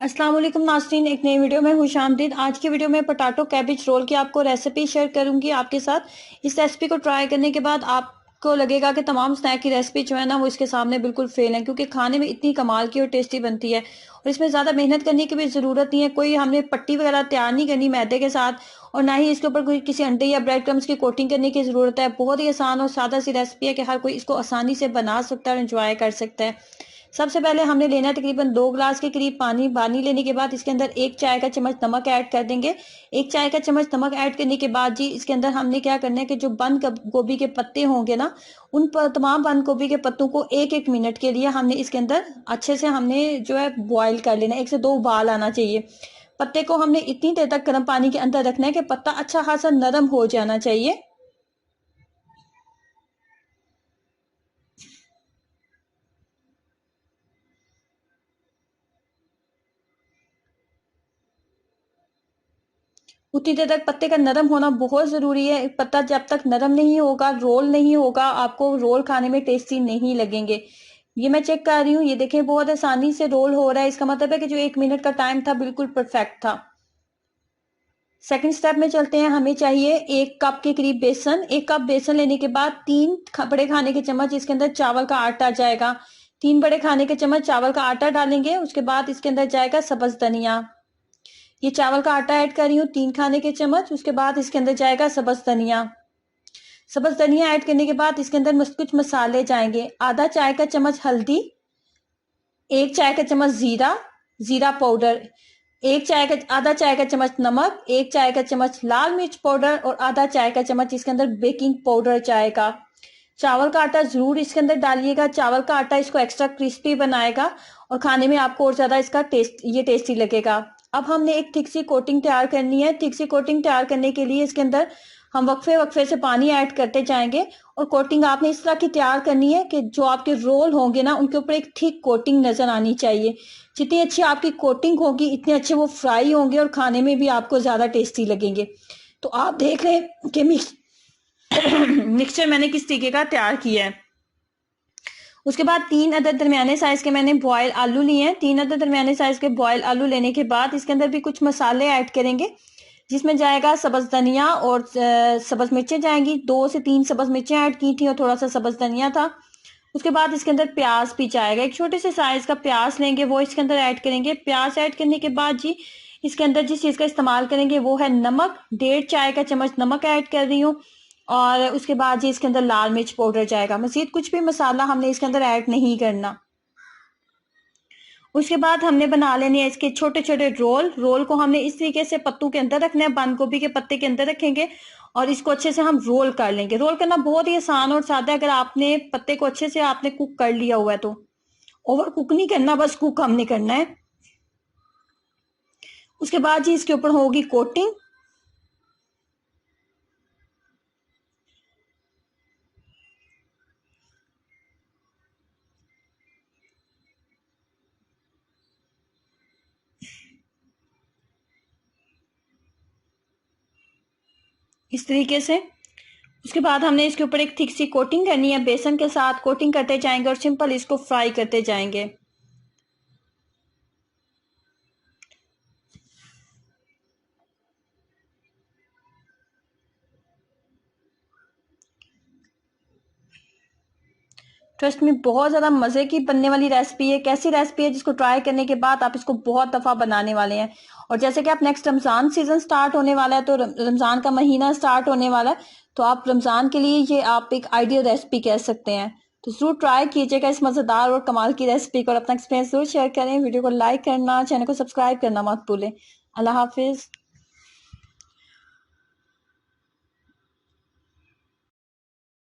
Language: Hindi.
अस्सलाम वालेकुम नाज़रीन, एक नई वीडियो में खुश आमदीद। आज की वीडियो में पोटैटो कैबेज रोल की आपको रेसिपी शेयर करूंगी आपके साथ। इस रेसिपी को ट्राई करने के बाद आपको लगेगा कि तमाम स्नैक की रेसिपी जो है ना वो इसके सामने बिल्कुल फेल है, क्योंकि खाने में इतनी कमाल की और टेस्टी बनती है और इसमें ज़्यादा मेहनत करने की भी ज़रूरत नहीं है। कोई हमने पट्टी वगैरह तैयार नहीं करनी मैदे के साथ, और ना ही इसके ऊपर कोई किसी अंडे या ब्रेड क्रम्स की कोटिंग करने की ज़रूरत है। बहुत ही आसान और सादा सी रेसिपी है कि हर कोई इसको आसानी से बना सकता है और इंजॉय कर सकता है। सबसे पहले हमने लेना है तकरीबन 2 ग्लास के करीब पानी। पानी लेने के बाद इसके अंदर 1 चाय का चम्मच नमक ऐड कर देंगे। 1 चाय का चम्मच नमक ऐड करने के बाद जी इसके अंदर हमने क्या करना है कि जो बंद गोभी के पत्ते होंगे ना, उन पर तमाम बंद गोभी के पत्तों को 1-1 मिनट के लिए हमने इसके अंदर अच्छे से हमने जो है बॉईल कर लेना है। 1 से 2 उबाल आना चाहिए। पत्ते को हमने इतनी देर तक गर्म पानी के अंदर रखना है कि पत्ता अच्छा खासा नरम हो जाना चाहिए। उतनी देर तक पत्ते का नरम होना बहुत जरूरी है। पत्ता जब तक नरम नहीं होगा, रोल नहीं होगा, आपको रोल खाने में टेस्टी नहीं लगेंगे। ये मैं चेक कर रही हूँ, ये देखें बहुत आसानी से रोल हो रहा है। इसका मतलब है कि जो 1 मिनट का टाइम था बिल्कुल परफेक्ट था। सेकंड स्टेप में चलते हैं। हमें चाहिए 1 कप के करीब बेसन। 1 कप बेसन लेने के बाद 3 बड़े खाने के चम्मच इसके अंदर चावल का आटा जाएगा। 3 बड़े खाने के चम्मच चावल का आटा डालेंगे। उसके बाद इसके अंदर जाएगा सब्ज धनिया। ये चावल का आटा ऐड कर रही हूँ 3 खाने के चम्मच। उसके बाद इसके अंदर जाएगा सब्ज धनिया। सब्ज धनिया ऐड करने के बाद इसके अंदर कुछ मसाले जाएंगे। आधा चाय का चम्मच हल्दी, 1 चाय का चम्मच जीरा, जीरा पाउडर, आधा चाय का चम्मच नमक, 1 चाय का चम्मच लाल मिर्च पाउडर और आधा चाय का चम्मच इसके अंदर बेकिंग पाउडर जाएगा। चावल का आटा जरूर इसके अंदर डालिएगा। चावल का आटा इसको एक्स्ट्रा क्रिस्पी बनाएगा और खाने में आपको और ज्यादा इसका टेस्टी लगेगा। अब हमने एक थिक सी कोटिंग तैयार करनी है। थिक सी कोटिंग तैयार करने के लिए इसके अंदर हम वक्फे वक्फे से पानी ऐड करते जाएंगे और कोटिंग आपने इस तरह की तैयार करनी है कि जो आपके रोल होंगे ना उनके ऊपर एक थिक कोटिंग नजर आनी चाहिए। जितनी अच्छी आपकी कोटिंग होगी इतने अच्छे वो फ्राई होंगे और खाने में भी आपको ज्यादा टेस्टी लगेंगे। तो आप देख रहे हैं कि मिक्सचर मैंने किस तरीके का तैयार किया है। उसके बाद 3 अदद दरमियाने साइज के मैंने बॉयल आलू लिए हैं। 3 अदद दरमियाने साइज के बॉयल आलू लेने के बाद इसके अंदर भी कुछ मसाले ऐड करेंगे, जिसमें जाएगा सब्ज धनिया और सब्ज मिर्चें जाएंगी। 2 से 3 सब्ज मिर्चें ऐड की थी और थोड़ा सा सब्ज धनिया था। उसके बाद इसके अंदर प्याज भी जाएगा। एक छोटे से साइज का प्याज लेंगे, वो इसके अंदर ऐड करेंगे। प्याज ऐड करने के बाद जी इसके अंदर जिस चीज का इस्तेमाल करेंगे वो है नमक। 1.5 चाय का चम्मच नमक ऐड कर रही हूँ और उसके बाद जी इसके अंदर लाल मिर्च पाउडर जाएगा। मजीद कुछ भी मसाला हमने इसके अंदर ऐड नहीं करना। उसके बाद हमने बना लेने हैं इसके छोटे छोटे रोल। रोल को हमने इस तरीके से पत्तों के अंदर रखना है, बंद गोभी के पत्ते के अंदर रखेंगे और इसको अच्छे से हम रोल कर लेंगे। रोल करना बहुत ही आसान और सादा है। अगर आपने पत्ते को अच्छे से आपने कुक कर लिया हुआ है तो ओवर कुक नहीं करना, बस कुक हमने करना है। उसके बाद जी इसके ऊपर होगी कोटिंग। इस तरीके से उसके बाद हमने इसके ऊपर एक थिक सी कोटिंग करनी है। बेसन के साथ कोटिंग करते जाएंगे और सिंपल इसको फ्राई करते जाएंगे। ट्रस्ट में बहुत ज्यादा मजे की बनने वाली रेसिपी है। कैसी रेसिपी है जिसको ट्राई करने के बाद आप इसको बहुत दफा बनाने वाले हैं। और जैसे कि आप नेक्स्ट रमजान सीजन स्टार्ट होने वाला है, तो रमजान का महीना स्टार्ट होने वाला है, तो आप रमजान के लिए ये आप एक आइडियल रेसिपी कह सकते हैं। तो जरूर ट्राई कीजिएगा इस मजेदार और कमाल की रेसिपी को और अपना एक्सपीरियंस जरूर शेयर करें। वीडियो को लाइक करना, चैनल को सब्सक्राइब करना मत भूलें। अल्लाह हाफिज।